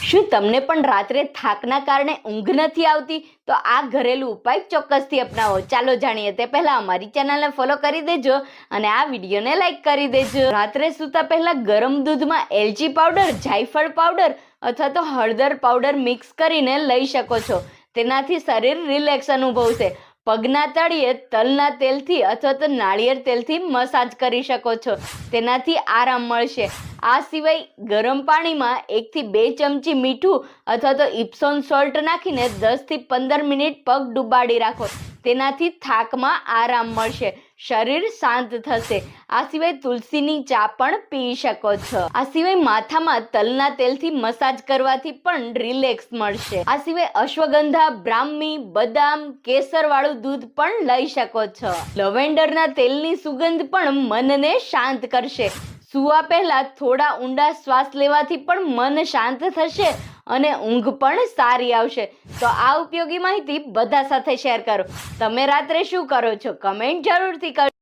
શું તમને પણ રાત્રે થાકના કારણે ઊંઘ નથી આવતી? તો આ ઘરેલું ઉપાય ચોક્કસથી અપનાવો. ચાલો જાણીએ તે પહેલા અમારી ચેનલને ફોલો કરી દેજો અને આ વિડીયોને લાઈક કરી દેજો. રાત્રે સૂતા પહેલા ગરમ દૂધમાં એલચી પાવડર, જાયફળ પાવડર અથવા તો હળદર પાવડર મિક્સ કરીને લઈ શકો છો. તેનાથી શરીર રિલેક્સ અનુભવશે. પગના તળિયે તલના તેલથી અથવા તો નાળિયેર તેલથી મસાજ કરી શકો છો. તેનાથી આરામ મળશે. આ સિવાય ગરમ પાણીમાં 1 થી 2 ચમચી મીઠું અથવા તો ઇપ્સોન સોલ્ટ નાખીને 10 થી 15 મિનિટ પગ ડુબાડી રાખો. તેનાથી થાકમાં આરામ મળશે. શરીર શાંત થશે. આ સિવાય તુલસીની ચા પણ પી શકો છો. આ સિવાય માથામાં તલના તેલથી મસાજ કરવાથી પણ રિલેક્સ મળશે. આ સિવાય અશ્વગંધા, બ્રાહ્મી, બદામ, કેસર વાળું દૂધ પણ લઈ શકો છો. લવેન્ડરના તેલની સુગંધ પણ મનને શાંત કરશે. સૂવા પહેલા થોડા ઊંડા શ્વાસ લેવાથી પણ મન શાંત થશે અને ઊંઘ પણ સારી આવશે. તો આ ઉપયોગી માહિતી બધા સાથે શેર કરો. તમે રાત્રે શું કરો છો? કમેન્ટ જરૂરથી કરો.